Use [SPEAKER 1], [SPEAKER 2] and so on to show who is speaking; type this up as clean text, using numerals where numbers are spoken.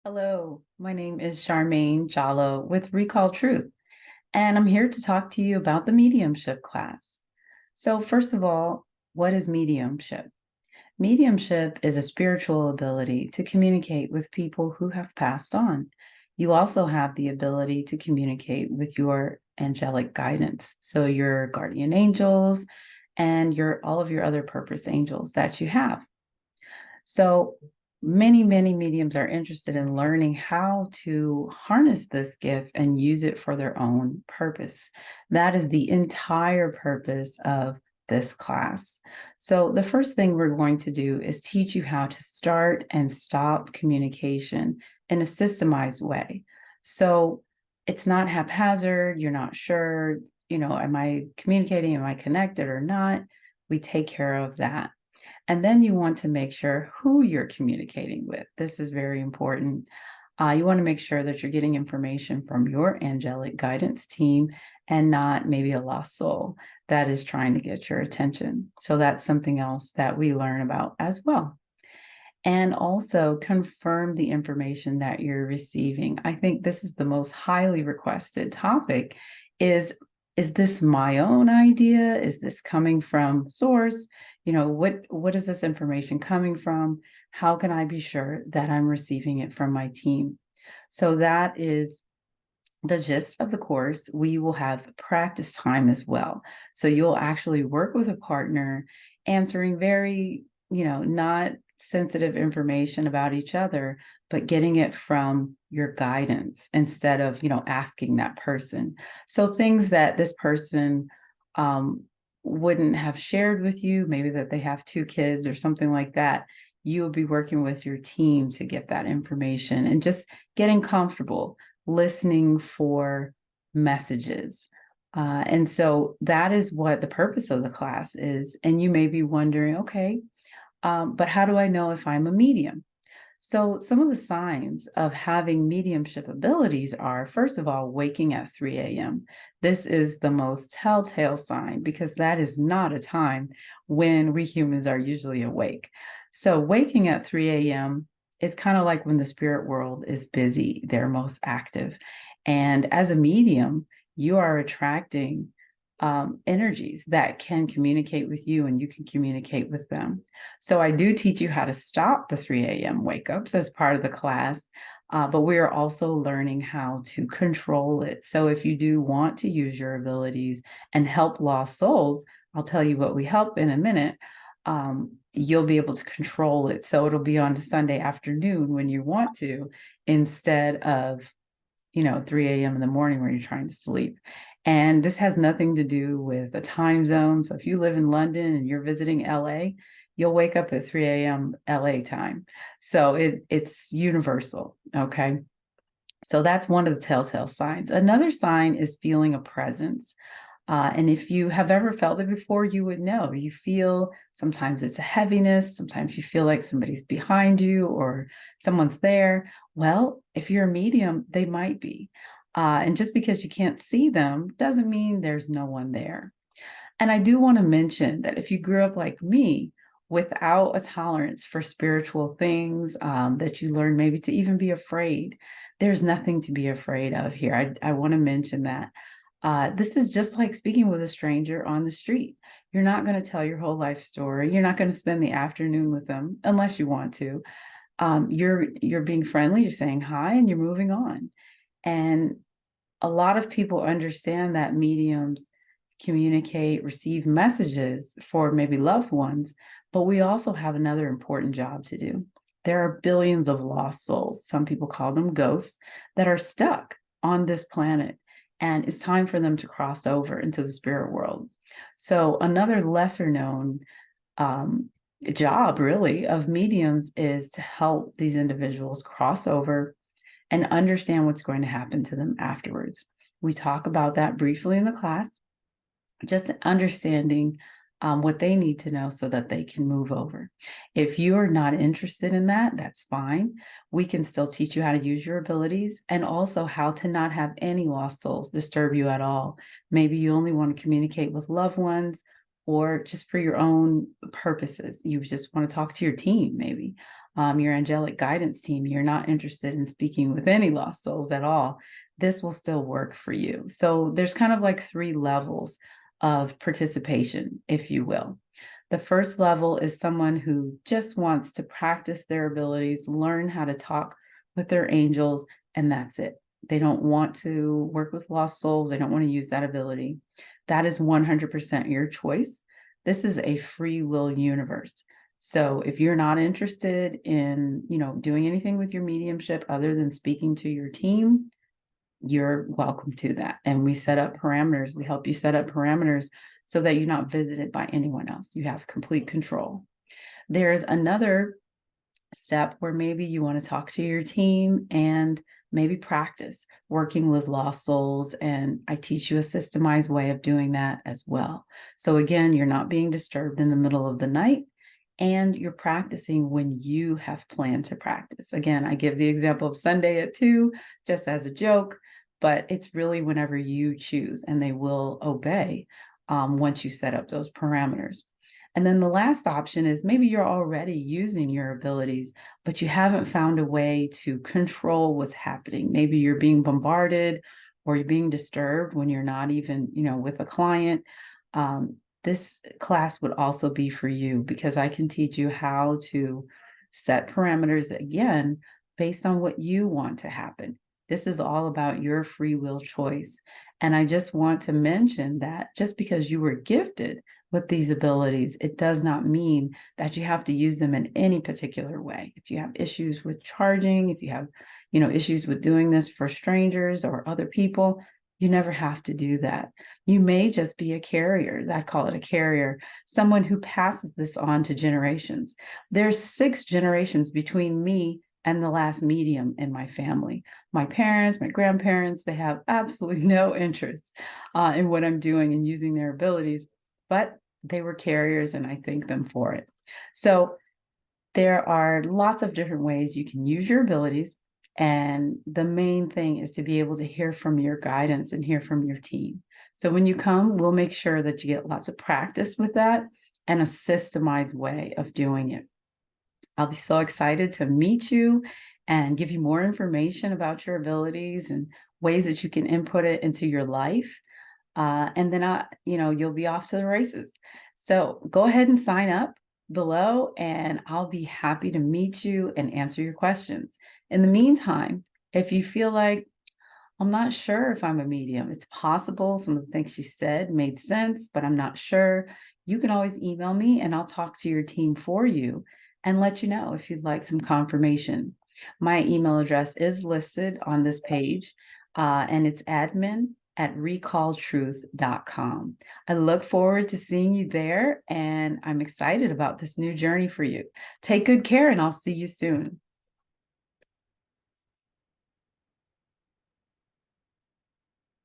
[SPEAKER 1] Hello, my name is Charmaine Jallo with Recall Truth, and I'm here to talk to you about the mediumship class. So, first of all, what is mediumship? Mediumship is a spiritual ability to communicate with people who have passed on. You also have the ability to communicate with your angelic guidance, so your guardian angels and your all of your other purpose angels that you have. So many mediums are interested in learning how to harness this gift and use it for their own purpose. That is the entire purpose of this class. So, the first thing we're going to do is teach you how to start and stop communication in a systemized way. So, it's not haphazard, you're not sure, am I communicating? Am I connected or not? We take care of that. And then you want to make sure who you're communicating with. This is very important. You want to make sure that you're getting information from your angelic guidance team and not maybe a lost soul that is trying to get your attention. So that's something else that we learn about as well. And also confirm the information that you're receiving. I think this is the most highly requested topic is this my own idea? Is this coming from source? What is this information coming from? How can I be sure that I'm receiving it from my team? So that is the gist of the course. We will have practice time as well. So you'll actually work with a partner answering very, not sensitive information about each other, but getting it from your guidance instead of, asking that person. So things that this person wouldn't have shared with you, maybe that they have two kids or something like that, you'll be working with your team to get that information and just getting comfortable listening for messages. And so that is what the purpose of the class is. And you may be wondering, okay, but how do I know if I'm a medium? So, some of the signs of having mediumship abilities are, first of all, waking at 3 a.m. This is the most telltale sign because that is not a time when we humans are usually awake. So, waking at 3 a.m. is kind of like when the spirit world is busy, they're most active. And as a medium, you are attracting energies that can communicate with you and you can communicate with them. So I do teach you how to stop the 3 a.m. wake ups as part of the class, but we are also learning how to control it. So if you do want to use your abilities and help lost souls, I'll tell you what we help in a minute. You'll be able to control it. So it'll be on Sunday afternoon when you want to, instead of 3 a.m. in the morning where you're trying to sleep. And this has nothing to do with a time zone. So if you live in London and you're visiting LA, you'll wake up at 3 a.m. LA time. So it's universal. Okay. So that's one of the telltale signs. Another sign is feeling a presence. And if you have ever felt it before, you would know. You feel sometimes it's a heaviness, sometimes you feel like somebody's behind you or someone's there. Well, if you're a medium, they might be. And just because you can't see them doesn't mean there's no one there. And I do want to mention that if you grew up like me, without a tolerance for spiritual things, that you learn maybe to even be afraid, there's nothing to be afraid of here. I want to mention that. This is just like speaking with a stranger on the street. You're not going to tell your whole life story. You're not going to spend the afternoon with them unless you want to. You're being friendly. You're saying hi, and you're moving on. And a lot of people understand that mediums communicate, receive messages for maybe loved ones, but we also have another important job to do. There are billions of lost souls, some people call them ghosts, that are stuck on this planet. And it's time for them to cross over into the spirit world. So, another lesser known job, really, of mediums is to help these individuals cross over and understand what's going to happen to them afterwards. We talk about that briefly in the class, just understanding what they need to know so that they can move over. If you're not interested in that, that's fine. We can still teach you how to use your abilities and also how to not have any lost souls disturb you at all. Maybe you only want to communicate with loved ones or just for your own purposes. You just want to talk to your team, maybe. your angelic guidance team, you're not interested in speaking with any lost souls at all, this will still work for you. So there's kind of like 3 levels of participation, if you will. The first level is someone who just wants to practice their abilities, learn how to talk with their angels, and that's it. They don't want to work with lost souls. They don't want to use that ability. That is 100% your choice. This is a free will universe. So if you're not interested in, doing anything with your mediumship other than speaking to your team, you're welcome to that. And we set up parameters. We help you set up parameters so that you're not visited by anyone else. You have complete control. There's another step where maybe you want to talk to your team and maybe practice working with lost souls. And I teach you a systemized way of doing that as well. So again, you're not being disturbed in the middle of the night, and you're practicing when you have planned to practice. Again, I give the example of Sunday at 2 just as a joke, but it's really whenever you choose, and they will obey once you set up those parameters. And then the last option is maybe you're already using your abilities, but you haven't found a way to control what's happening. Maybe you're being bombarded or you're being disturbed when you're not even, with a client. This class would also be for you, because I can teach you how to set parameters again based on what you want to happen. This is all about your free will choice. And I just want to mention that just because you were gifted with these abilities, it does not mean that you have to use them in any particular way. If you have issues with charging, if you have, issues with doing this for strangers or other people, you never have to do that. You may just be a carrier. I call it a carrier, someone who passes this on to generations. There's 6 generations between me and the last medium in my family. My parents, my grandparents, they have absolutely no interest in what I'm doing and using their abilities, but they were carriers, and I thank them for it. So there are lots of different ways you can use your abilities. And the main thing is to be able to hear from your guidance and hear from your team. So when you come, we'll make sure that you get lots of practice with that and a systemized way of doing it. I'll be so excited to meet you and give you more information about your abilities and ways that you can input it into your life. And then, you'll be off to the races. So go ahead and sign up below, and I'll be happy to meet you and answer your questions. In the meantime, if you feel like, I'm not sure if I'm a medium, it's possible some of the things she said made sense, but I'm not sure, you can always email me and I'll talk to your team for you and let you know if you'd like some confirmation. My email address is listed on this page, and it's admin@recalltruth.com. I look forward to seeing you there, and I'm excited about this new journey for you. Take good care, and I'll see you soon.